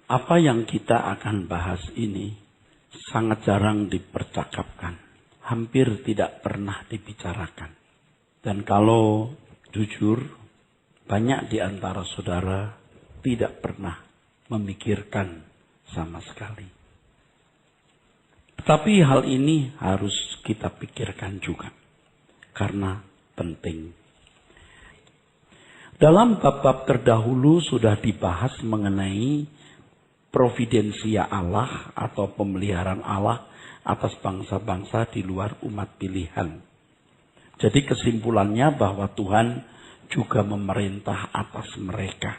Apa yang kita akan bahas ini sangat jarang dipercakapkan. Hampir tidak pernah dibicarakan. Dan kalau jujur, banyak di antara saudara tidak pernah memikirkan sama sekali. Tetapi hal ini harus kita pikirkan juga. Karena penting. Dalam bab-bab terdahulu sudah dibahas mengenai providensia Allah atau pemeliharaan Allah atas bangsa-bangsa di luar umat pilihan. Jadi kesimpulannya bahwa Tuhan juga memerintah atas mereka.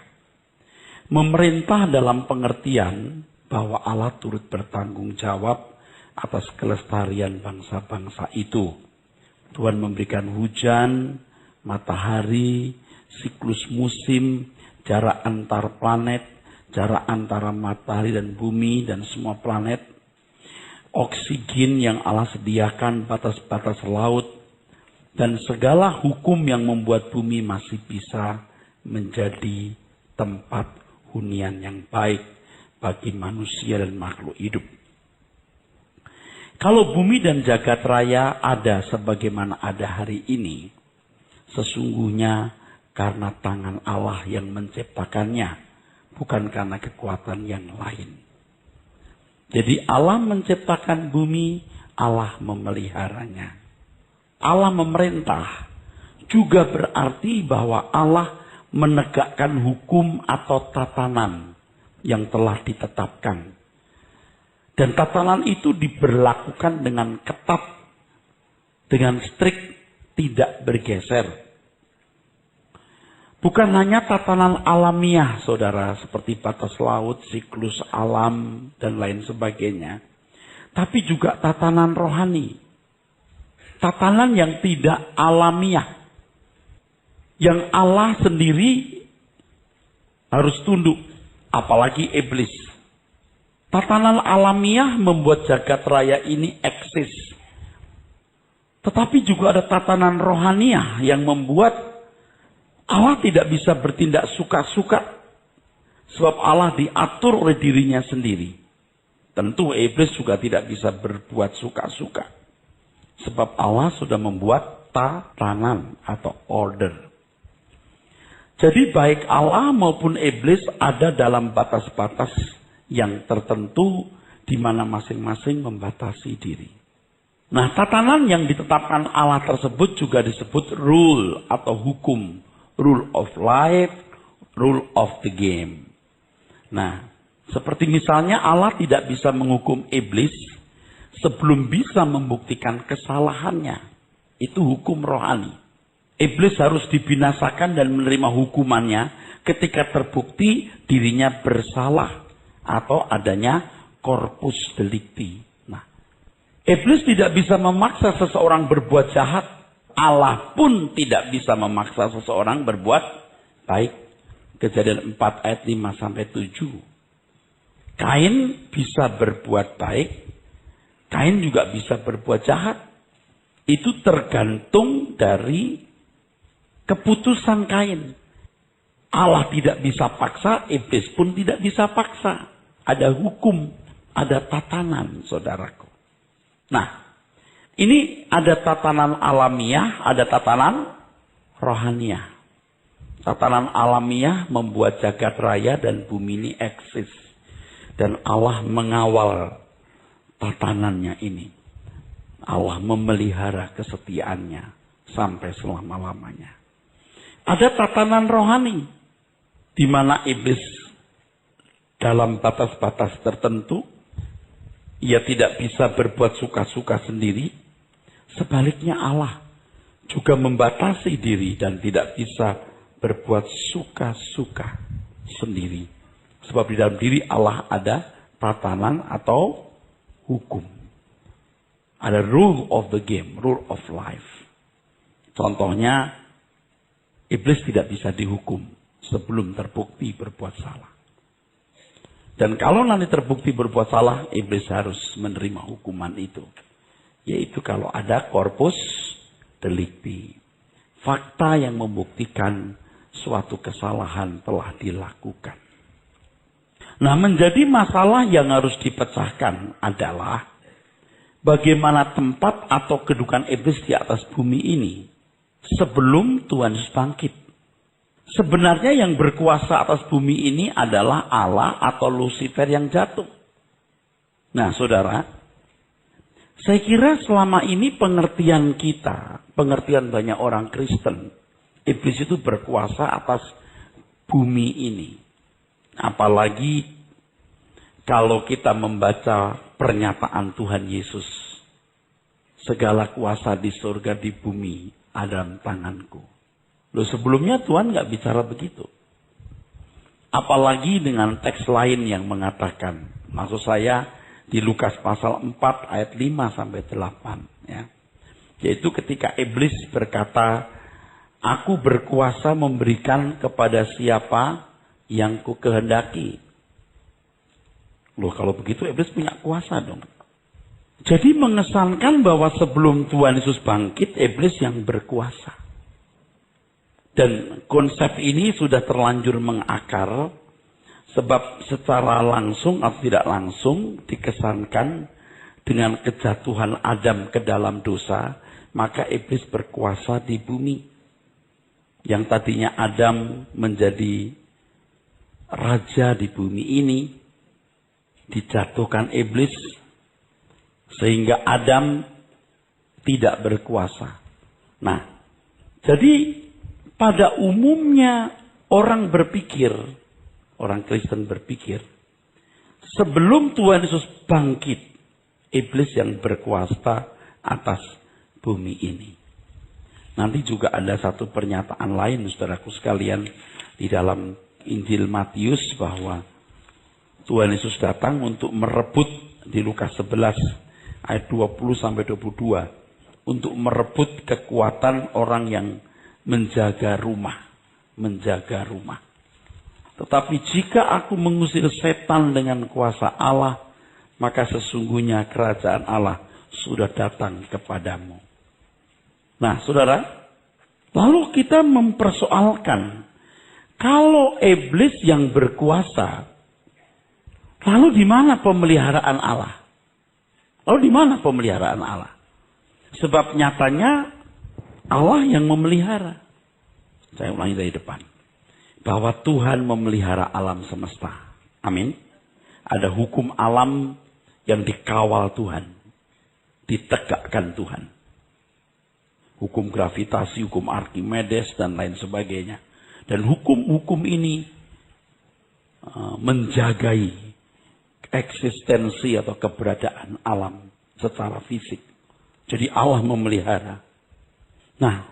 Memerintah dalam pengertian bahwa Allah turut bertanggung jawab atas kelestarian bangsa-bangsa itu. Tuhan memberikan hujan, matahari, siklus musim, jarak antar planet, jarak antara matahari dan bumi dan semua planet, oksigen yang Allah sediakan, batas-batas laut, dan segala hukum yang membuat bumi masih bisa menjadi tempat hunian yang baik bagi manusia dan makhluk hidup. Kalau bumi dan jagat raya ada sebagaimana ada hari ini, sesungguhnya karena tangan Allah yang menciptakannya, bukan karena kekuatan yang lain. Jadi Allah menciptakan bumi, Allah memeliharanya. Allah memerintah juga berarti bahwa Allah menegakkan hukum atau tatanan yang telah ditetapkan. Dan tatanan itu diberlakukan dengan ketat, dengan strict, tidak bergeser. Bukan hanya tatanan alamiah, saudara, seperti batas laut, siklus alam, dan lain sebagainya. Tapi juga tatanan rohani. Tatanan yang tidak alamiah. Yang Allah sendiri harus tunduk, apalagi iblis. Tatanan alamiah membuat jagat raya ini eksis. Tetapi juga ada tatanan rohaniah yang membuat Allah tidak bisa bertindak suka-suka. Sebab Allah diatur oleh dirinya sendiri. Tentu iblis juga tidak bisa berbuat suka-suka. Sebab Allah sudah membuat tatanan atau order. Jadi baik Allah maupun iblis ada dalam batas-batas yang tertentu di mana masing-masing membatasi diri. Nah, tatanan yang ditetapkan Allah tersebut juga disebut rule atau hukum. Rule of life, rule of the game. Nah, seperti misalnya Allah tidak bisa menghukum iblis sebelum bisa membuktikan kesalahannya. Itu hukum rohani. Iblis harus dibinasakan dan menerima hukumannya ketika terbukti dirinya bersalah atau adanya corpus delicti. Nah, iblis tidak bisa memaksa seseorang berbuat jahat. Allah pun tidak bisa memaksa seseorang berbuat baik. Kejadian 4 ayat 5 sampai 7. Kain bisa berbuat baik. Kain juga bisa berbuat jahat. Itu tergantung dari keputusan Kain. Allah tidak bisa paksa, iblis pun tidak bisa paksa. Ada hukum, ada tatanan, saudaraku. Nah, ini ada tatanan alamiah, ada tatanan rohaniah. Tatanan alamiah membuat jagat raya dan bumi ini eksis. Dan Allah mengawal tatanannya ini. Allah memelihara kesetiaannya sampai selama-lamanya. Ada tatanan rohani, di mana iblis dalam batas-batas tertentu, ia tidak bisa berbuat suka-suka sendiri. Sebaliknya Allah juga membatasi diri dan tidak bisa berbuat suka-suka sendiri. Sebab di dalam diri Allah ada tatanan atau hukum. Ada rule of the game, rule of life. Contohnya, iblis tidak bisa dihukum sebelum terbukti berbuat salah. Dan kalau nanti terbukti berbuat salah, iblis harus menerima hukuman itu. Yaitu kalau ada corpus delicti. Fakta yang membuktikan suatu kesalahan telah dilakukan. Nah, menjadi masalah yang harus dipecahkan adalah bagaimana tempat atau kedudukan iblis di atas bumi ini sebelum Tuhan Yesus bangkit. Sebenarnya yang berkuasa atas bumi ini adalah Allah atau Lucifer yang jatuh. Nah, saudara, saya kira selama ini pengertian kita, pengertian banyak orang Kristen, iblis itu berkuasa atas bumi ini. Apalagi kalau kita membaca pernyataan Tuhan Yesus. Segala kuasa di surga di bumi ada dalam tanganku. Loh, sebelumnya Tuhan nggak bicara begitu. Apalagi dengan teks lain yang mengatakan. Maksud saya di Lukas pasal 4 ayat 5 sampai 8. Ya. Yaitu ketika iblis berkata, aku berkuasa memberikan kepada siapa yang ku kehendaki. Loh, kalau begitu iblis punya kuasa dong. Jadi mengesankan bahwa sebelum Tuhan Yesus bangkit, iblis yang berkuasa. Dan konsep ini sudah terlanjur mengakar, sebab secara langsung atau tidak langsung dikesankan dengan kejatuhan Adam ke dalam dosa, maka iblis berkuasa di bumi. Yang tadinya Adam menjadi raja di bumi ini, dijatuhkan iblis, sehingga Adam tidak berkuasa. Nah, jadi pada umumnya orang berpikir, orang Kristen berpikir, sebelum Tuhan Yesus bangkit, iblis yang berkuasa atas bumi ini. Nanti juga ada satu pernyataan lain, saudaraku sekalian, di dalam Injil Matius bahwa Tuhan Yesus datang untuk merebut di Lukas 11 ayat 20 sampai 22 untuk merebut kekuatan orang yang menjaga rumah, menjaga rumah. Tetapi jika aku mengusir setan dengan kuasa Allah, maka sesungguhnya kerajaan Allah sudah datang kepadamu. Nah, saudara, lalu kita mempersoalkan, kalau iblis yang berkuasa, lalu di mana pemeliharaan Allah? Lalu di mana pemeliharaan Allah? Sebab nyatanya Allah yang memelihara. Saya ulangi dari depan. Bahwa Tuhan memelihara alam semesta. Amin. Ada hukum alam yang dikawal Tuhan. Ditegakkan Tuhan. Hukum gravitasi, hukum Archimedes, dan lain sebagainya. Dan hukum-hukum ini menjagai eksistensi atau keberadaan alam secara fisik. Jadi Allah memelihara. Nah,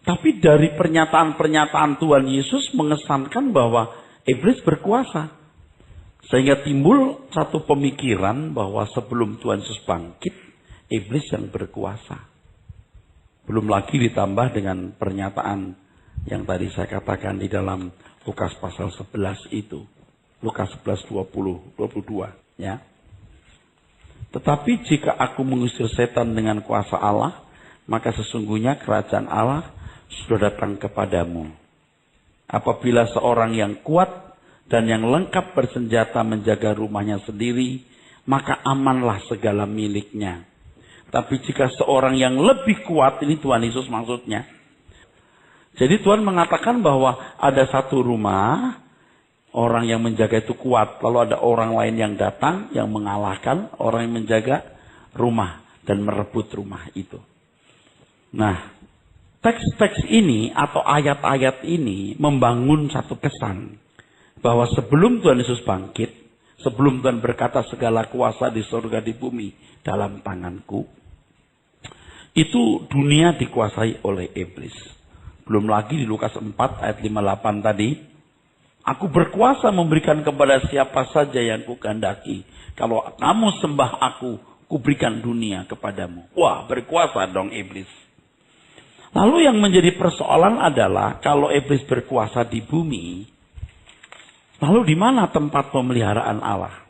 tapi dari pernyataan-pernyataan Tuhan Yesus mengesankan bahwa iblis berkuasa. Sehingga timbul satu pemikiran bahwa sebelum Tuhan Yesus bangkit, iblis yang berkuasa. Belum lagi ditambah dengan pernyataan yang tadi saya katakan di dalam Lukas pasal 11 itu. Lukas 11, 20, 22. Ya. Tetapi jika aku mengusir setan dengan kuasa Allah, maka sesungguhnya kerajaan Allah sudah datang kepadamu. Apabila seorang yang kuat dan yang lengkap bersenjata menjaga rumahnya sendiri, maka amanlah segala miliknya. Tapi jika seorang yang lebih kuat, ini Tuhan Yesus maksudnya. Jadi Tuhan mengatakan bahwa ada satu rumah, orang yang menjaga itu kuat. Lalu ada orang lain yang datang, yang mengalahkan orang yang menjaga rumah dan merebut rumah itu. Nah, teks-teks ini atau ayat-ayat ini membangun satu kesan. Bahwa sebelum Tuhan Yesus bangkit, sebelum Tuhan berkata segala kuasa di surga di bumi dalam tanganku, itu dunia dikuasai oleh iblis. Belum lagi di Lukas 4 ayat 58 tadi, aku berkuasa memberikan kepada siapa saja yang kukehendaki. Kalau kamu sembah aku, kuberikan dunia kepadamu. Wah, berkuasa dong iblis. Lalu yang menjadi persoalan adalah kalau iblis berkuasa di bumi, lalu di mana tempat pemeliharaan Allah?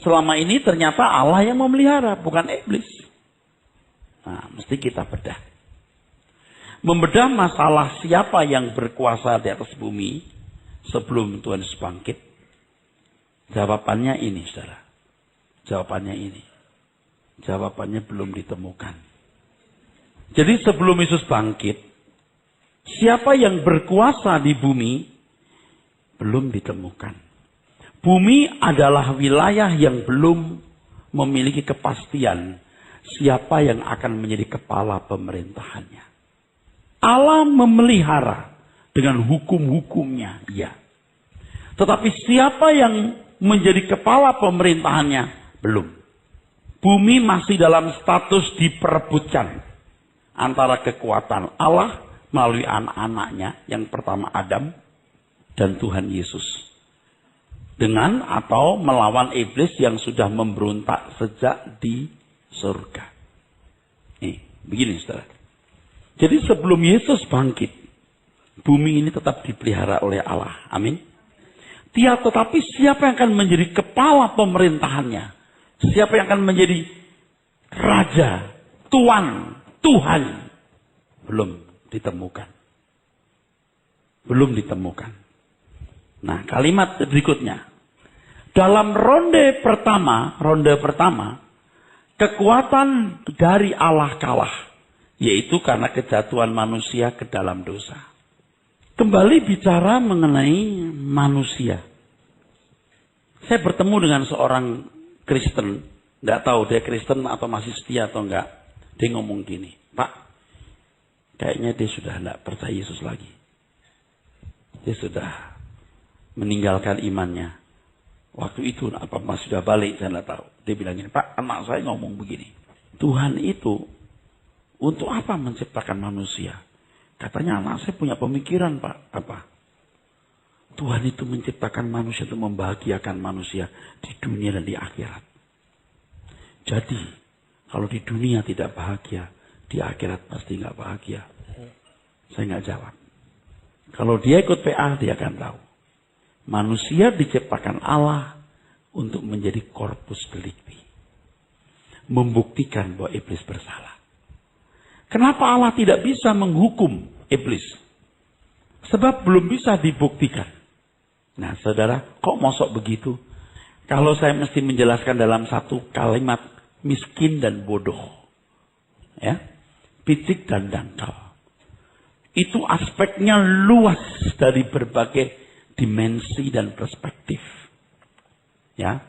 Selama ini ternyata Allah yang memelihara, bukan iblis. Nah, mesti kita bedah. Membedah masalah siapa yang berkuasa di atas bumi sebelum Tuhan Yesus bangkit. Jawabannya ini, saudara. Jawabannya ini. Jawabannya belum ditemukan. Jadi sebelum Yesus bangkit, siapa yang berkuasa di bumi belum ditemukan. Bumi adalah wilayah yang belum memiliki kepastian siapa yang akan menjadi kepala pemerintahannya. Allah memelihara dengan hukum-hukumnya, ya. Tetapi siapa yang menjadi kepala pemerintahannya belum. Bumi masih dalam status diperebutkan antara kekuatan Allah melalui anak-anaknya, yang pertama Adam dan Tuhan Yesus, dengan atau melawan iblis yang sudah memberontak sejak di surga. Begini saudara. Jadi sebelum Yesus bangkit, bumi ini tetap dipelihara oleh Allah. Amin. Tetapi siapa yang akan menjadi kepala pemerintahannya? Siapa yang akan menjadi raja, tuan, Tuhan? Belum ditemukan. Belum ditemukan. Nah, kalimat berikutnya. Dalam ronde pertama, kekuatan dari Allah kalah. Yaitu karena kejatuhan manusia ke dalam dosa. Kembali bicara mengenai manusia. Saya bertemu dengan seorang Kristen. Tidak tahu dia Kristen atau masih setia atau enggak. Dia ngomong gini, Pak, kayaknya dia sudah tidak percaya Yesus lagi. Dia sudah meninggalkan imannya. Waktu itu apa masih sudah balik, saya tidak tahu. Dia bilang gini, Pak, anak saya ngomong begini. Tuhan itu untuk apa menciptakan manusia? Katanya anak saya punya pemikiran, Pak. Apa? Tuhan itu menciptakan manusia untuk membahagiakan manusia di dunia dan di akhirat. Jadi, kalau di dunia tidak bahagia, di akhirat pasti nggak bahagia. Saya nggak jawab. Kalau dia ikut PA, dia akan tahu. Manusia diciptakan Allah untuk menjadi corpus delicti. Membuktikan bahwa iblis bersalah. Kenapa Allah tidak bisa menghukum iblis? Sebab belum bisa dibuktikan. Nah saudara, kok mosok begitu? Kalau saya mesti menjelaskan dalam satu kalimat, miskin dan bodoh. Ya, picik dan dangkal. Itu aspeknya luas dari berbagai dimensi dan perspektif. Ya,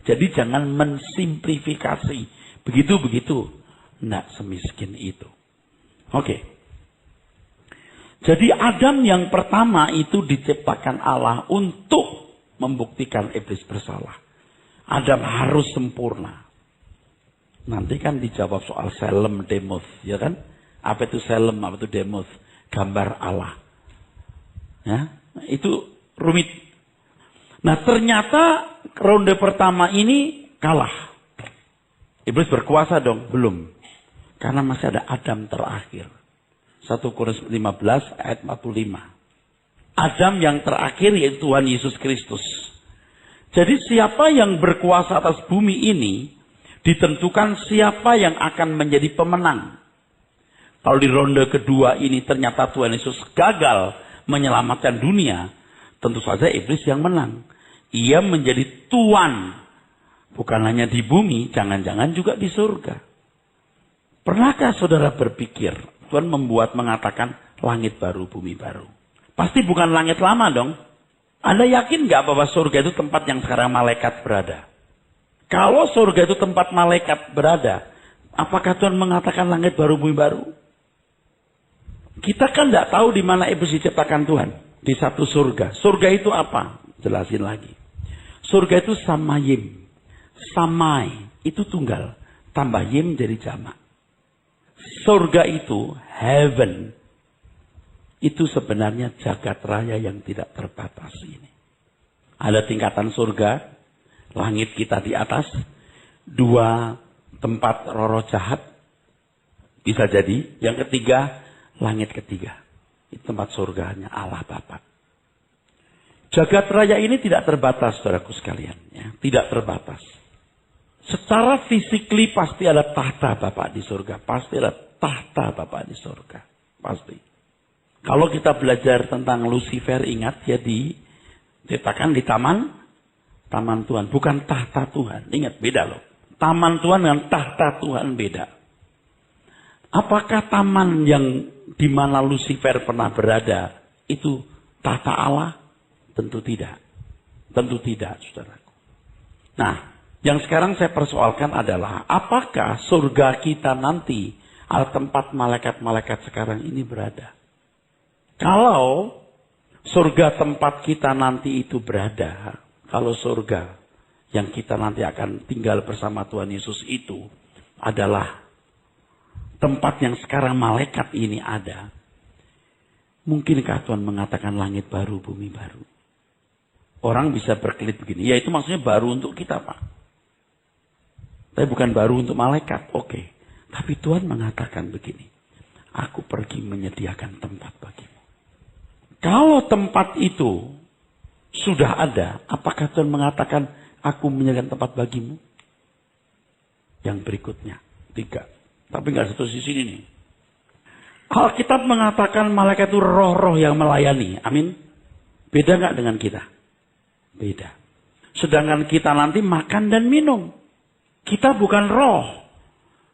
jadi jangan mensimplifikasi. Begitu-begitu. Tidak semiskin itu. Oke. Jadi Adam yang pertama itu diciptakan Allah untuk membuktikan iblis bersalah. Adam harus sempurna. Nanti kan dijawab soal selem demoth, ya kan? Apa itu selem, apa itu demoth? Gambar Allah. Ya, itu rumit. Nah ternyata ronde pertama ini kalah. Iblis berkuasa dong? Belum. Karena masih ada Adam terakhir. 1 Korintus 15 ayat 45. Adam yang terakhir yaitu Tuhan Yesus Kristus. Jadi siapa yang berkuasa atas bumi ini ditentukan siapa yang akan menjadi pemenang. Kalau di ronde kedua ini ternyata Tuhan Yesus gagal menyelamatkan dunia, tentu saja iblis yang menang. Ia menjadi tuan, bukan hanya di bumi, jangan-jangan juga di surga. Pernahkah saudara berpikir, Tuhan mengatakan langit baru, bumi baru. Pasti bukan langit lama dong. Anda yakin gak bahwa surga itu tempat yang sekarang malaikat berada? Kalau surga itu tempat malaikat berada, apakah Tuhan mengatakan langit baru, bumi baru? Kita kan gak tahu di mana iblis diciptakan Tuhan. Di satu surga. Surga itu apa? Jelasin lagi. Surga itu samayim. Samai itu tunggal. Tambah yim jadi jamak. Surga itu, heaven, itu sebenarnya jagat raya yang tidak terbatas ini. Ada tingkatan surga, langit kita di atas, 2 tempat roro jahat, bisa jadi. Yang ketiga, langit ketiga. Itu tempat surganya Allah Bapa. Jagat raya ini tidak terbatas, saudaraku sekalian. Ya, tidak terbatas. Secara fisikly pasti ada tahta Bapak di surga. Pasti ada tahta Bapak di surga. Pasti. Kalau kita belajar tentang Lucifer, ingat ya diciptakan di taman Taman Tuhan, bukan tahta Tuhan. Ingat, beda loh. Taman Tuhan dengan tahta Tuhan beda. Apakah taman yang di mana Lucifer pernah berada itu tahta Allah? Tentu tidak. Tentu tidak, saudaraku. Nah, yang sekarang saya persoalkan adalah apakah surga kita nanti al tempat malaikat-malaikat sekarang ini berada? Kalau surga tempat kita nanti itu berada, kalau surga yang kita nanti akan tinggal bersama Tuhan Yesus itu adalah tempat yang sekarang malaikat ini ada, mungkinkah Tuhan mengatakan langit baru, bumi baru? Orang bisa berkelit begini, ya itu maksudnya baru untuk kita, Pak. Tapi bukan baru untuk malaikat, oke. Tapi Tuhan mengatakan begini, aku pergi menyediakan tempat bagimu. Kalau tempat itu sudah ada, apakah Tuhan mengatakan aku menyediakan tempat bagimu? Yang berikutnya, 3. Tapi nggak satu sisi ini. Alkitab mengatakan malaikat itu roh-roh yang melayani. Amin. Beda nggak dengan kita? Beda. Sedangkan kita nanti makan dan minum. Kita bukan roh.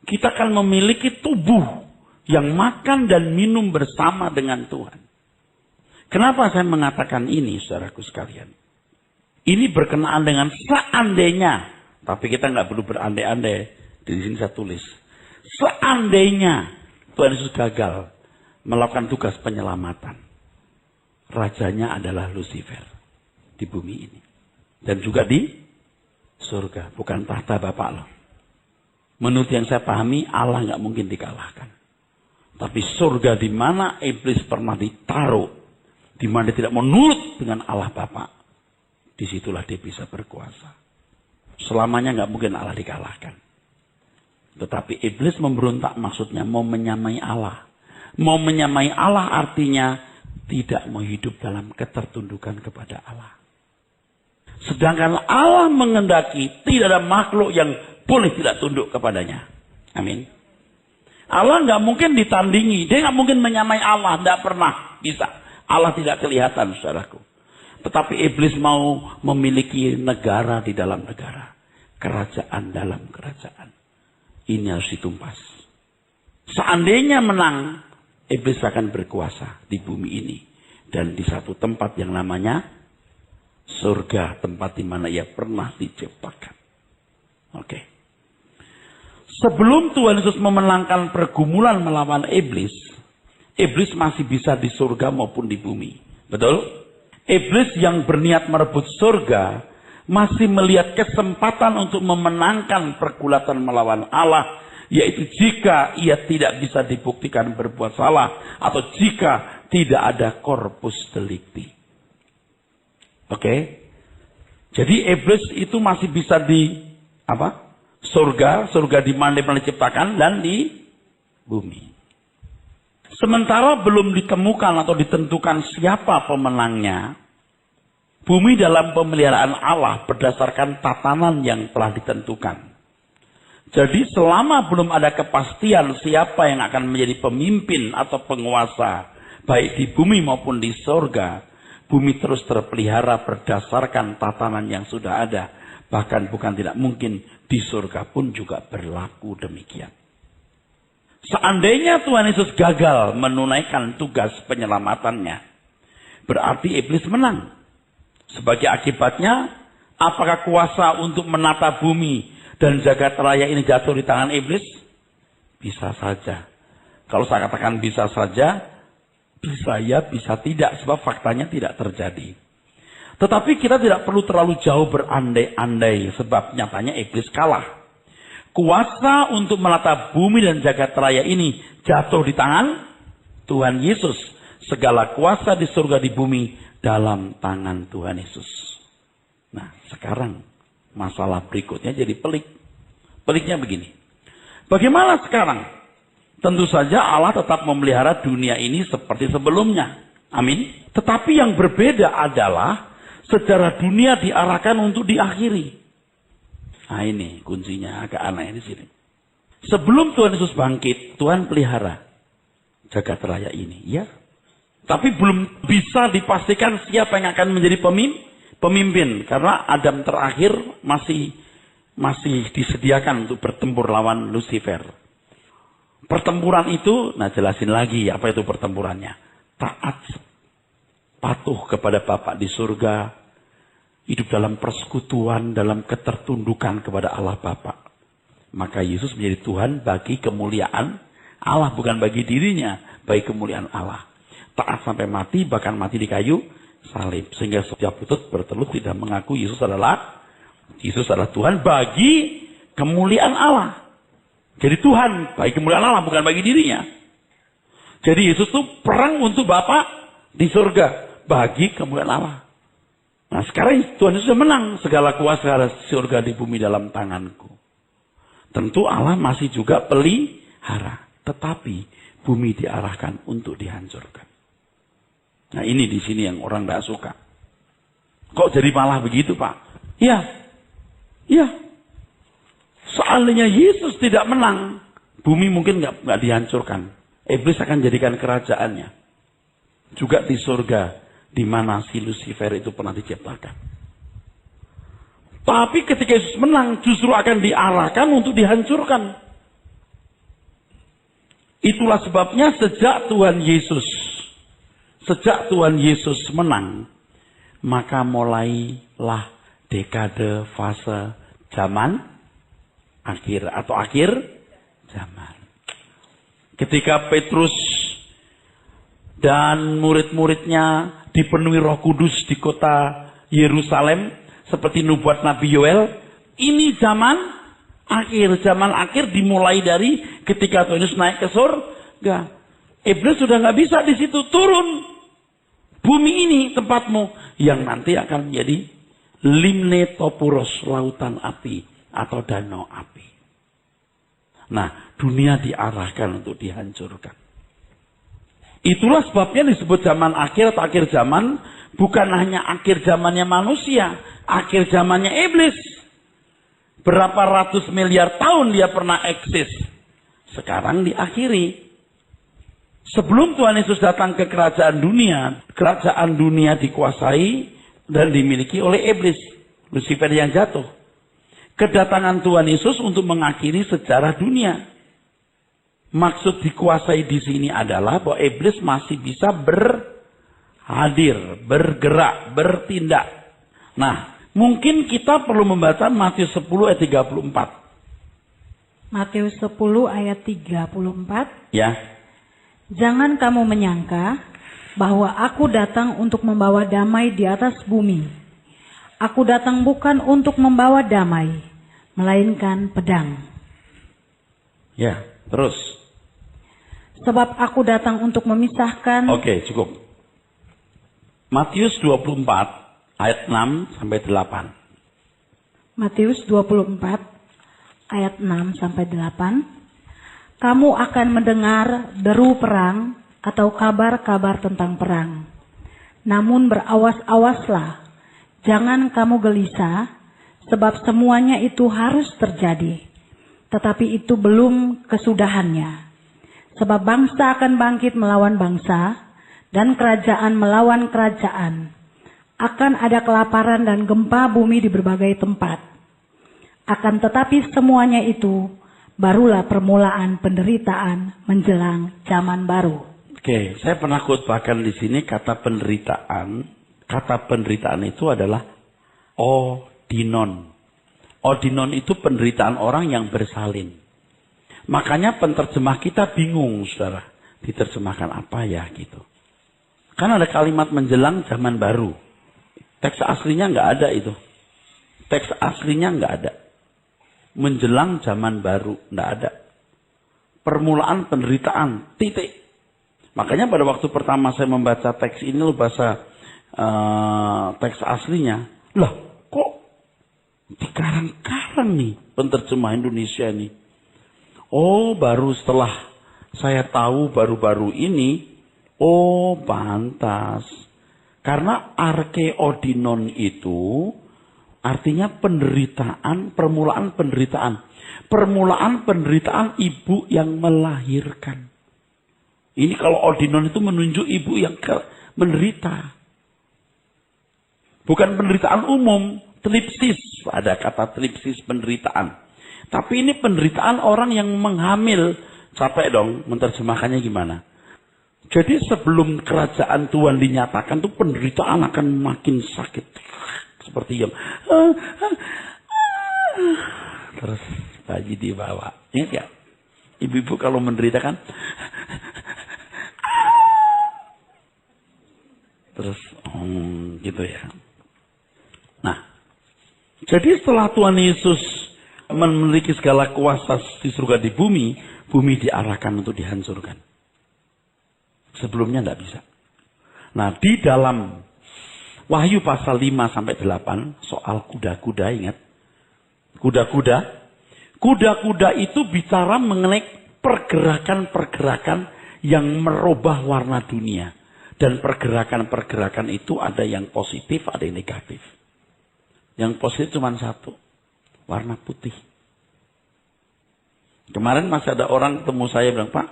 Kita akan memiliki tubuh yang makan dan minum bersama dengan Tuhan. Kenapa saya mengatakan ini, saudaraku sekalian? Ini berkenaan dengan seandainya. Tapi kita nggak perlu berandai-andai. Di sini saya tulis. Seandainya Tuhan Yesus gagal melakukan tugas penyelamatan. Rajanya adalah Lucifer di bumi ini. Dan juga di surga. Bukan tahta Bapak loh. Menurut yang saya pahami, Allah nggak mungkin dikalahkan. Tapi surga di mana iblis pernah ditaruh, di mana dia tidak menurut dengan Allah Bapa, disitulah dia bisa berkuasa. Selamanya nggak mungkin Allah dikalahkan. Tetapi iblis memberontak, maksudnya mau menyamai Allah. Mau menyamai Allah artinya tidak mau hidup dalam ketertundukan kepada Allah. Sedangkan Allah mengendaki tidak ada makhluk yang boleh tidak tunduk kepadanya. Amin. Allah nggak mungkin ditandingi. Dia nggak mungkin menyamai Allah. Nggak pernah bisa. Allah tidak kelihatan, saudaraku. Tetapi iblis mau memiliki negara di dalam negara. Kerajaan dalam kerajaan. Ini harus ditumpas. Seandainya menang, iblis akan berkuasa di bumi ini. Dan di satu tempat yang namanya surga. Tempat di mana ia pernah diciptakan. Oke. Sebelum Tuhan Yesus memenangkan pergumulan melawan iblis, iblis masih bisa di surga maupun di bumi. Betul? Iblis yang berniat merebut surga masih melihat kesempatan untuk memenangkan pergulatan melawan Allah. Yaitu jika ia tidak bisa dibuktikan berbuat salah. Atau jika tidak ada corpus delicti. Oke? Jadi iblis itu masih bisa di surga. Surga di mana dia diciptakan dan di bumi. Sementara belum ditemukan atau ditentukan siapa pemenangnya, bumi dalam pemeliharaan Allah berdasarkan tatanan yang telah ditentukan. Jadi selama belum ada kepastian siapa yang akan menjadi pemimpin atau penguasa, baik di bumi maupun di surga, bumi terus terpelihara berdasarkan tatanan yang sudah ada. Bahkan bukan tidak mungkin di surga pun juga berlaku demikian. Seandainya Tuhan Yesus gagal menunaikan tugas penyelamatannya, berarti iblis menang. Sebagai akibatnya, apakah kuasa untuk menata bumi dan jagat raya ini jatuh di tangan iblis? Bisa saja. Kalau saya katakan bisa saja, bisa ya, bisa tidak. Sebab faktanya tidak terjadi. Tetapi kita tidak perlu terlalu jauh berandai-andai. Sebab nyatanya iblis kalah. Kuasa untuk menata bumi dan jagat raya ini jatuh di tangan Tuhan Yesus. Segala kuasa di surga di bumi dalam tangan Tuhan Yesus. Nah, sekarang masalah berikutnya jadi pelik. Peliknya begini. Bagaimana sekarang? Tentu saja Allah tetap memelihara dunia ini seperti sebelumnya. Amin. Tetapi yang berbeda adalah sejarah dunia diarahkan untuk diakhiri. Nah ini kuncinya agak aneh di sini. Sebelum Tuhan Yesus bangkit, Tuhan pelihara jagat raya ini. Ya. Tapi belum bisa dipastikan siapa yang akan menjadi Pemimpin, karena Adam terakhir masih disediakan untuk bertempur lawan Lucifer. Pertempuran itu, nah jelasin lagi apa itu pertempurannya. Taat, patuh kepada Bapa di surga, hidup dalam persekutuan, dalam ketertundukan kepada Allah Bapa. Maka Yesus menjadi Tuhan bagi kemuliaan Allah, bukan bagi dirinya, bagi kemuliaan Allah. Taat sampai mati, bahkan mati di kayu salib. Sehingga setiap lutut bertelut tidak mengaku Yesus adalah Tuhan bagi kemuliaan Allah. Jadi Tuhan bagi kemuliaan Allah, bukan bagi dirinya. Jadi Yesus itu perang untuk Bapa di surga bagi kemuliaan Allah. Nah sekarang Tuhan Yesus sudah menang. Segala kuasa surga di bumi dalam tanganku. Tentu Allah masih juga pelihara. Tetapi bumi diarahkan untuk dihancurkan. Nah ini di sini yang orang tidak suka. Kok jadi malah begitu Pak? Iya. Seandainya Yesus tidak menang, bumi mungkin nggak dihancurkan. Iblis akan jadikan kerajaannya. Juga di surga, di mana si Lucifer itu pernah diciptakan. Tapi ketika Yesus menang, justru akan diarahkan untuk dihancurkan. Itulah sebabnya sejak Tuhan Yesus menang, maka mulailah dekade fase zaman akhir atau akhir zaman. Ketika Petrus dan murid-muridnya dipenuhi Roh Kudus di kota Yerusalem seperti nubuat Nabi Yoel, ini zaman akhir dimulai dari ketika Tuhan Yesus naik ke surga. Iblis sudah nggak bisa di situ, turun. Bumi ini tempatmu yang nanti akan menjadi limne topuros, lautan api atau danau api. Nah, dunia diarahkan untuk dihancurkan. Itulah sebabnya disebut zaman akhir atau akhir zaman, bukan hanya akhir zamannya manusia, akhir zamannya iblis. Berapa ratus miliar tahun dia pernah eksis. Sekarang diakhiri. Sebelum Tuhan Yesus datang ke kerajaan dunia dikuasai dan dimiliki oleh iblis, Lucifer yang jatuh. Kedatangan Tuhan Yesus untuk mengakhiri sejarah dunia. Maksud dikuasai di sini adalah bahwa iblis masih bisa berhadir, bergerak, bertindak. Nah, mungkin kita perlu membaca Matius 10 ayat 34. Matius 10 ayat 34. Ya. Jangan kamu menyangka bahwa aku datang untuk membawa damai di atas bumi. Aku datang bukan untuk membawa damai, melainkan pedang. Ya, terus. Sebab aku datang untuk memisahkan. Oke, cukup. Matius 24 ayat 6 sampai 8. Matius 24 ayat 6 sampai 8. Kamu akan mendengar deru perang atau kabar-kabar tentang perang. Namun berawas-awaslah, jangan kamu gelisah, sebab semuanya itu harus terjadi. Tetapi itu belum kesudahannya. Sebab bangsa akan bangkit melawan bangsa, dan kerajaan melawan kerajaan. Akan ada kelaparan dan gempa bumi di berbagai tempat. Akan tetapi semuanya itu barulah permulaan penderitaan menjelang zaman baru. Oke, saya pernah khotbahkan di sini kata penderitaan. Kata penderitaan itu adalah odinon. Odinon itu penderitaan orang yang bersalin. Makanya penterjemah kita bingung, saudara. Diterjemahkan apa ya gitu. Kan ada kalimat menjelang zaman baru. Teks aslinya nggak ada itu. Teks aslinya nggak ada. Menjelang zaman baru, tidak ada. Permulaan penderitaan, titik. Makanya pada waktu pertama saya membaca teks ini, bahasa teks aslinya, lah kok dikarang-karang nih penterjemah Indonesia ini. Oh, baru setelah saya tahu baru-baru ini, oh pantas. Karena arkeodinon itu artinya penderitaan, permulaan penderitaan. Permulaan penderitaan ibu yang melahirkan. Ini kalau odinon itu menunjuk ibu yang menderita. Bukan penderitaan umum, tripsis. Ada kata tripsis penderitaan. Tapi ini penderitaan orang yang menghamil. Capek dong menerjemahkannya gimana. Jadi sebelum kerajaan Tuhan dinyatakan tuh penderitaan akan makin sakit. Seperti yang terus bayi dibawa. Ingat ya? Ibu-ibu kalau menderita kan terus gitu ya. Nah, jadi setelah Tuhan Yesus memiliki segala kuasa di surga di bumi, bumi diarahkan untuk dihancurkan. Sebelumnya tidak bisa. Nah, di dalam Wahyu pasal 5 sampai 8 soal kuda-kuda, ingat. Kuda-kuda. Kuda-kuda itu bicara mengenai pergerakan-pergerakan yang merubah warna dunia. Dan pergerakan-pergerakan itu ada yang positif, ada yang negatif. Yang positif cuma satu. Warna putih. Kemarin masih ada orang ketemu saya bilang, Pak,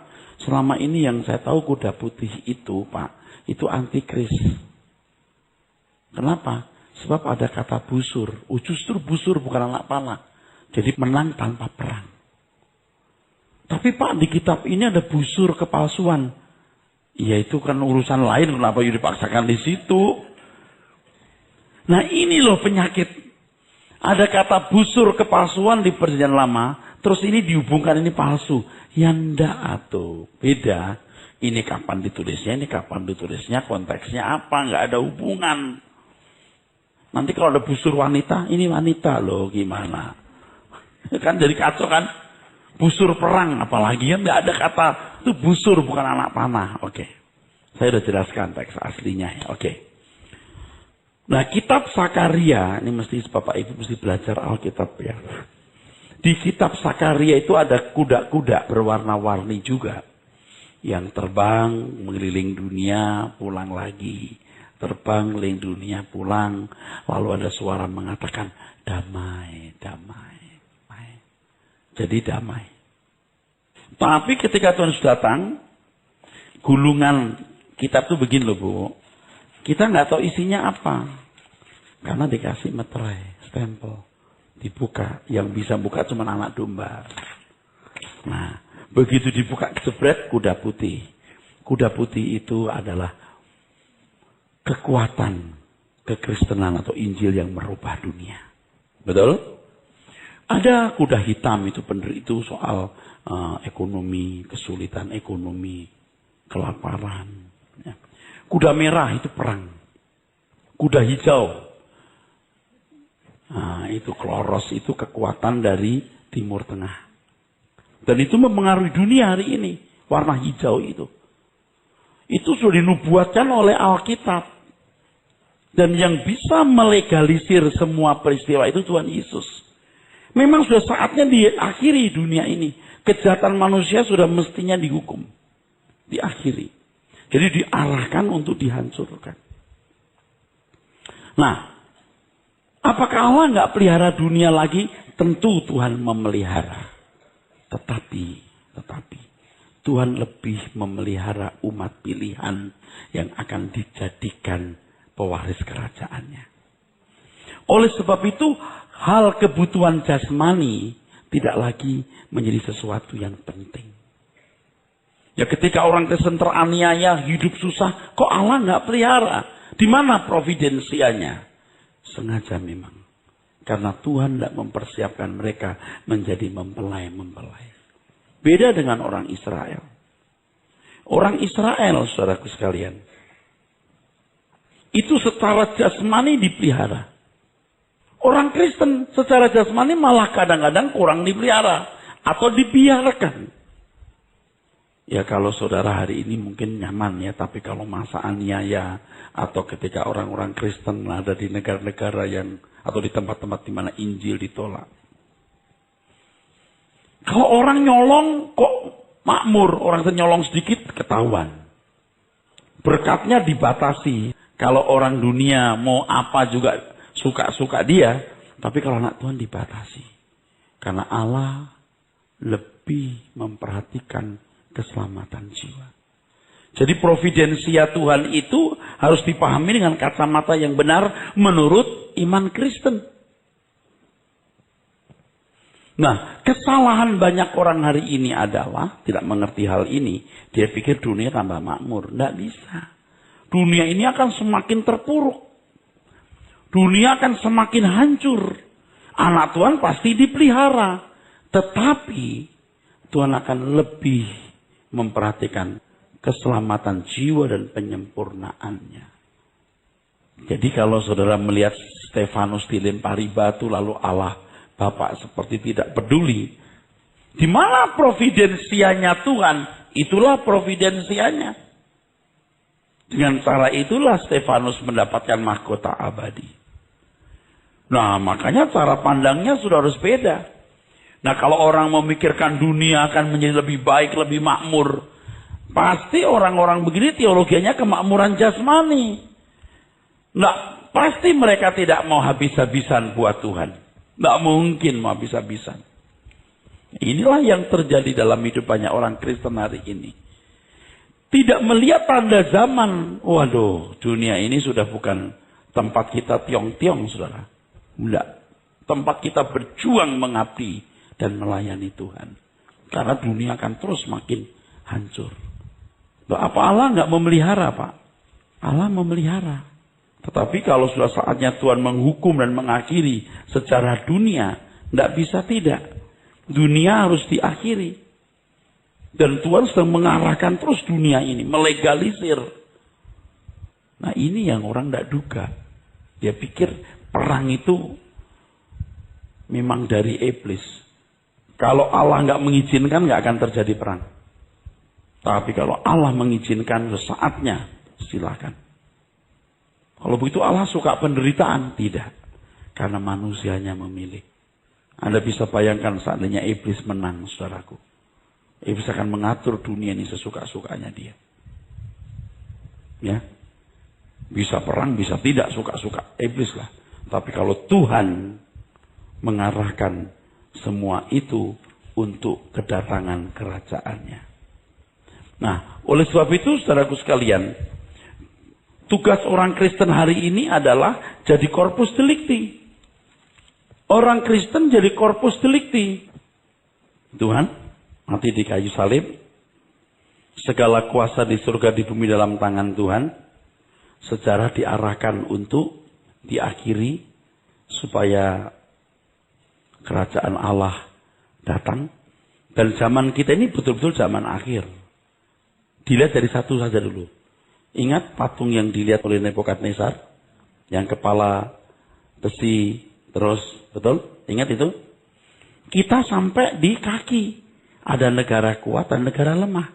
selama ini yang saya tahu kuda putih itu, Pak, itu antikris. Kenapa? Sebab ada kata busur. Justru busur bukan anak panah. Jadi menang tanpa perang. Tapi Pak, di kitab ini ada busur kepalsuan. Ya itu kan urusan lain, kenapa dipaksakan di situ? Nah ini loh penyakit. Ada kata busur kepalsuan di Perjanjian Lama, terus ini dihubungkan ini palsu. Ya ndak atuh, beda. Ini kapan ditulisnya, ini kapan ditulisnya, konteksnya apa, nggak ada hubungan. Nanti kalau ada busur wanita, ini wanita loh, gimana? Kan jadi kacau kan? Busur perang, apalagi kan nggak ada kata itu busur bukan anak panah. Oke, saya udah jelaskan teks aslinya ya. Oke. Nah kitab Sakaria, ini mesti Bapak Ibu mesti belajar Alkitab ya. Di kitab Sakaria itu ada kuda-kuda berwarna-warni juga. Yang terbang mengeliling dunia, pulang lagi. Terbang mengeliling dunia, pulang. Lalu ada suara mengatakan, damai, damai, damai. Jadi damai. Tapi ketika Tuhan sudah datang, gulungan kitab itu begini loh Bu. Kita nggak tahu isinya apa. Karena dikasih meterai, stempel. Dibuka. Yang bisa buka cuma anak domba. Nah, begitu dibuka jebret kuda putih. Kuda putih itu adalah kekuatan kekristenan atau Injil yang merubah dunia. Betul? Ada kuda hitam itu soal ekonomi, kesulitan ekonomi, kelaparan. Ya. Kuda merah itu perang. Kuda hijau. Nah, itu kloros, itu kekuatan dari Timur Tengah. Dan itu mempengaruhi dunia hari ini. Warna hijau itu. Itu sudah dinubuatkan oleh Alkitab. Dan yang bisa melegalisir semua peristiwa itu Tuhan Yesus. Memang sudah saatnya diakhiri dunia ini. Kejahatan manusia sudah mestinya dihukum. Diakhiri. Jadi diarahkan untuk dihancurkan. Nah, apakah Allah nggak pelihara dunia lagi? Tentu Tuhan memelihara. Tetapi Tuhan lebih memelihara umat pilihan yang akan dijadikan pewaris kerajaannya. Oleh sebab itu, hal kebutuhan jasmani tidak lagi menjadi sesuatu yang penting. Ya ketika orang Kristen teraniaya, hidup susah, kok Allah nggak pelihara? Di mana providensianya? Sengaja memang. Karena Tuhan tidak mempersiapkan mereka menjadi mempelai-mempelai. Beda dengan orang Israel. Orang Israel, saudaraku sekalian, itu secara jasmani dipelihara. Orang Kristen secara jasmani malah kadang-kadang kurang dipelihara. Atau dibiarkan. Ya kalau saudara hari ini mungkin nyaman ya. Tapi kalau masa aniaya. Atau ketika orang-orang Kristen ada di negara-negara yang. Atau di tempat-tempat di mana Injil ditolak. Kalau orang nyolong kok makmur. Orang nyolong sedikit ketahuan. Berkatnya dibatasi. Kalau orang dunia mau apa juga suka-suka dia. Tapi kalau anak Tuhan dibatasi. Karena Allah lebih memperhatikan keselamatan jiwa. Jadi providensia Tuhan itu harus dipahami dengan kacamata yang benar menurut iman Kristen. Nah, kesalahan banyak orang hari ini adalah tidak mengerti hal ini. Dia pikir dunia tambah makmur. Tidak bisa. Dunia ini akan semakin terpuruk. Dunia akan semakin hancur. Anak Tuhan pasti dipelihara. Tetapi Tuhan akan lebih memperhatikan keselamatan jiwa dan penyempurnaannya. Jadi kalau saudara melihat Stefanus dilempari batu lalu Allah Bapak seperti tidak peduli. Di mana providensianya Tuhan? Itulah providensianya. Dengan cara itulah Stefanus mendapatkan mahkota abadi. Nah, makanya cara pandangnya sudah harus beda. Nah, kalau orang memikirkan dunia akan menjadi lebih baik, lebih makmur, pasti orang-orang begini teologianya kemakmuran jasmani. Nah, pasti mereka tidak mau habis-habisan buat Tuhan. Tidak mungkin mau habis-habisan. Inilah yang terjadi dalam hidup banyak orang Kristen hari ini. Tidak melihat tanda zaman. Waduh, dunia ini sudah bukan tempat kita tiong-tiong, saudara. Tidak. Tempat kita berjuang mengabdi dan melayani Tuhan. Karena dunia akan terus makin hancur. Apa Allah nggak memelihara, Pak? Allah memelihara. Tetapi kalau sudah saatnya Tuhan menghukum dan mengakhiri secara dunia, tidak bisa tidak. Dunia harus diakhiri. Dan Tuhan sedang mengarahkan terus dunia ini, melegalisir. Nah, ini yang orang tidak duga. Dia pikir perang itu memang dari iblis. Kalau Allah nggak mengizinkan, nggak akan terjadi perang. Tapi kalau Allah mengizinkan, saatnya silakan. Kalau begitu Allah suka penderitaan? Tidak. Karena manusianya memilih. Anda bisa bayangkan seandainya iblis menang, saudaraku. Iblis akan mengatur dunia ini sesuka-sukanya dia. Ya. Bisa perang, bisa tidak, suka-suka iblis lah. Tapi kalau Tuhan mengarahkan semua itu untuk kedatangan kerajaannya. Nah, oleh sebab itu saudaraku sekalian, tugas orang Kristen hari ini adalah jadi corpus delicti. Orang Kristen jadi corpus delicti. Tuhan mati di kayu salib. Segala kuasa di surga di bumi dalam tangan Tuhan. Sejarah diarahkan untuk diakhiri supaya kerajaan Allah datang. Dan zaman kita ini betul-betul zaman akhir. Dilihat dari satu saja dulu. Ingat patung yang dilihat oleh Nebukadnezar? Yang kepala besi terus, betul? Ingat itu? Kita sampai di kaki. Ada negara kuat dan negara lemah.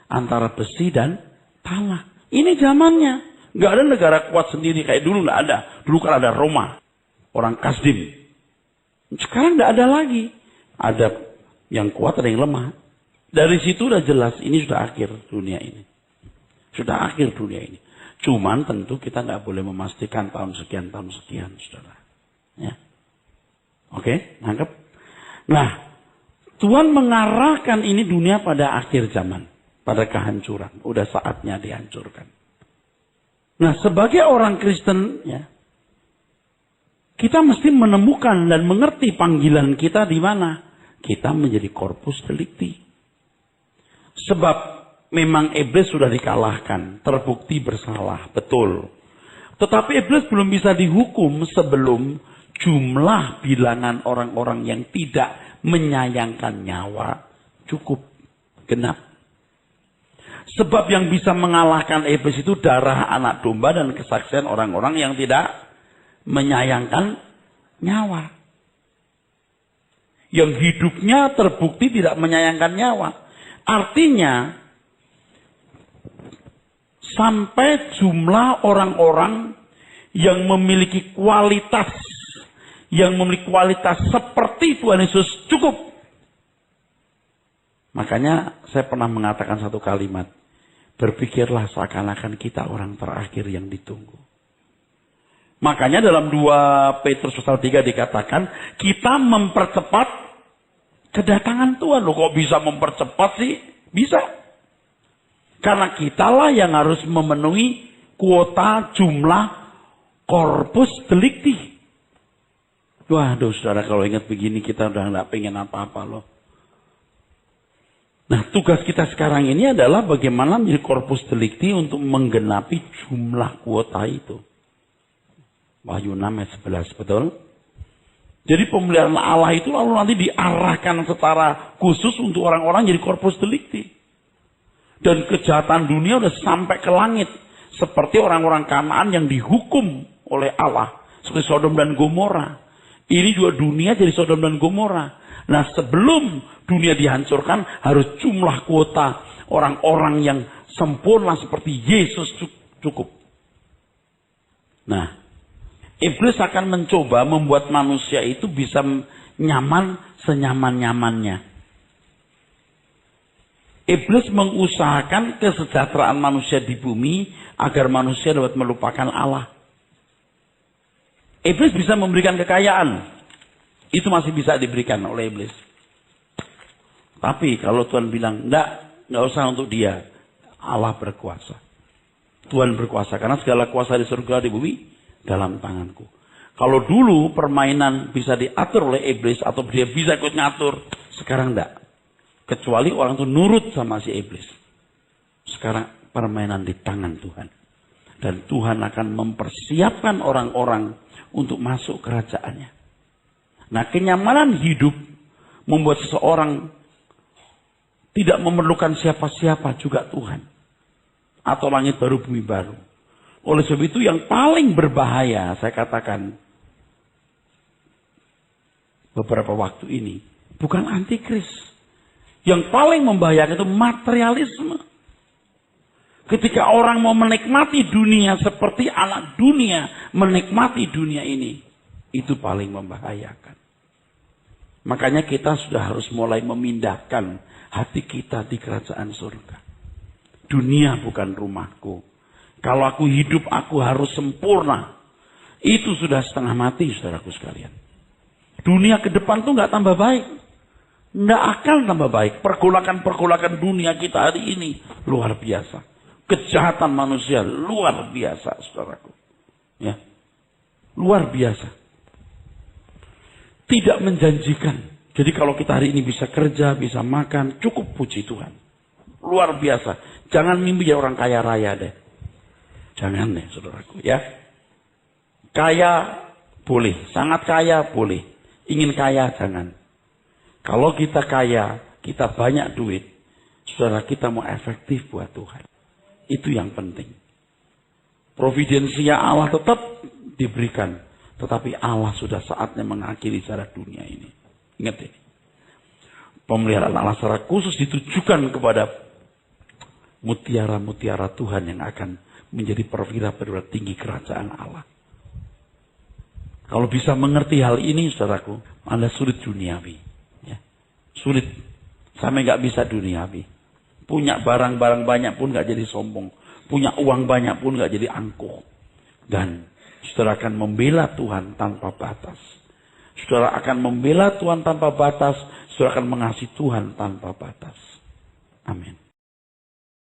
Antara besi dan tanah. Ini zamannya. Nggak ada negara kuat sendiri kayak dulu, nggak ada. Dulu kan ada Roma. Orang Kasdim. Sekarang nggak ada lagi. Ada yang kuat, ada yang lemah. Dari situ udah jelas, ini sudah akhir dunia ini. Sudah akhir dunia ini. Cuman tentu kita nggak boleh memastikan tahun sekian, saudara. Ya. Oke, nangkep? Nah, Tuhan mengarahkan ini dunia pada akhir zaman. Pada kehancuran. Udah saatnya dihancurkan. Nah, sebagai orang Kristen, ya, kita mesti menemukan dan mengerti panggilan kita di mana. Kita menjadi corpus delicti. Sebab memang iblis sudah dikalahkan. Terbukti bersalah. Betul. Tetapi iblis belum bisa dihukum sebelum jumlah bilangan orang-orang yang tidak menyayangkan nyawa cukup genap. Sebab yang bisa mengalahkan iblis itu darah anak domba dan kesaksian orang-orang yang tidak menyayangkan nyawa. Yang hidupnya terbukti tidak menyayangkan nyawa. Artinya sampai jumlah orang-orang yang memiliki kualitas seperti Tuhan Yesus cukup. Makanya saya pernah mengatakan satu kalimat. Berpikirlah seakan-akan kita orang terakhir yang ditunggu. Makanya dalam 2 Petrus pasal 3 dikatakan. Kita mempercepat kedatangan Tuhan. Loh, kok bisa mempercepat sih? Bisa. Karena kitalah yang harus memenuhi kuota jumlah corpus delicti. Waduh saudara, kalau ingat begini kita udah nggak pengen apa-apa loh. Nah, tugas kita sekarang ini adalah bagaimana menjadi corpus delicti untuk menggenapi jumlah kuota itu. Wahyu 6 ayat 11, betul? Jadi pemeliharaan Allah itu lalu nanti diarahkan secara khusus untuk orang-orang jadi corpus delicti. Dan kejahatan dunia udah sampai ke langit. Seperti orang-orang Kanaan yang dihukum oleh Allah. Seperti Sodom dan Gomora. Ini juga dunia jadi Sodom dan Gomora. Nah, sebelum dunia dihancurkan, harus jumlah kuota orang-orang yang sempurna seperti Yesus cukup. Nah, iblis akan mencoba membuat manusia itu bisa nyaman senyaman-nyamannya. Iblis mengusahakan kesejahteraan manusia di bumi agar manusia dapat melupakan Allah. Iblis bisa memberikan kekayaan. Itu masih bisa diberikan oleh iblis. Tapi kalau Tuhan bilang, enggak usah untuk dia. Allah berkuasa. Tuhan berkuasa. Karena segala kuasa di surga di bumi dalam tanganku. Kalau dulu permainan bisa diatur oleh iblis atau dia bisa ikut ngatur. Sekarang enggak. Kecuali orang itu nurut sama si iblis. Sekarang permainan di tangan Tuhan. Dan Tuhan akan mempersiapkan orang-orang untuk masuk kerajaannya. Nah, kenyamanan hidup membuat seseorang tidak memerlukan siapa-siapa, juga Tuhan. Atau langit baru, bumi baru. Oleh sebab itu yang paling berbahaya, saya katakan, beberapa waktu ini, bukan antikris. Yang paling membahayakan itu materialisme. Ketika orang mau menikmati dunia seperti anak dunia menikmati dunia ini, itu paling membahayakan. Makanya kita sudah harus mulai memindahkan hati kita di kerajaan surga. Dunia bukan rumahku. Kalau aku hidup, aku harus sempurna. Itu sudah setengah mati, saudaraku sekalian. Dunia ke depan tuh nggak tambah baik. Nggak akan tambah baik. Pergolakan-pergolakan dunia kita hari ini luar biasa. Kejahatan manusia luar biasa, saudaraku. Ya, luar biasa. Tidak menjanjikan. Jadi kalau kita hari ini bisa kerja, bisa makan, cukup puji Tuhan. Luar biasa. Jangan mimpi jadi orang kaya raya deh. Jangan deh, saudaraku, ya. Kaya boleh, sangat kaya boleh. Ingin kaya jangan. Kalau kita kaya, kita banyak duit, saudara, kita mau efektif buat Tuhan. Itu yang penting. Providensia Allah tetap diberikan. Tetapi Allah sudah saatnya mengakhiri sejarah dunia ini. Ingat ini. Pemeliharaan Allah secara khusus ditujukan kepada mutiara-mutiara Tuhan yang akan menjadi perwira-perwira tinggi kerajaan Allah. Kalau bisa mengerti hal ini, saudaraku, Anda sulit duniawi. Ya. Sulit. Sampai nggak bisa duniawi. Punya barang-barang banyak pun nggak jadi sombong. Punya uang banyak pun nggak jadi angkuh. Dan saudara akan membela Tuhan tanpa batas. Saudara akan membela Tuhan tanpa batas. Saudara akan mengasihi Tuhan tanpa batas. Amin.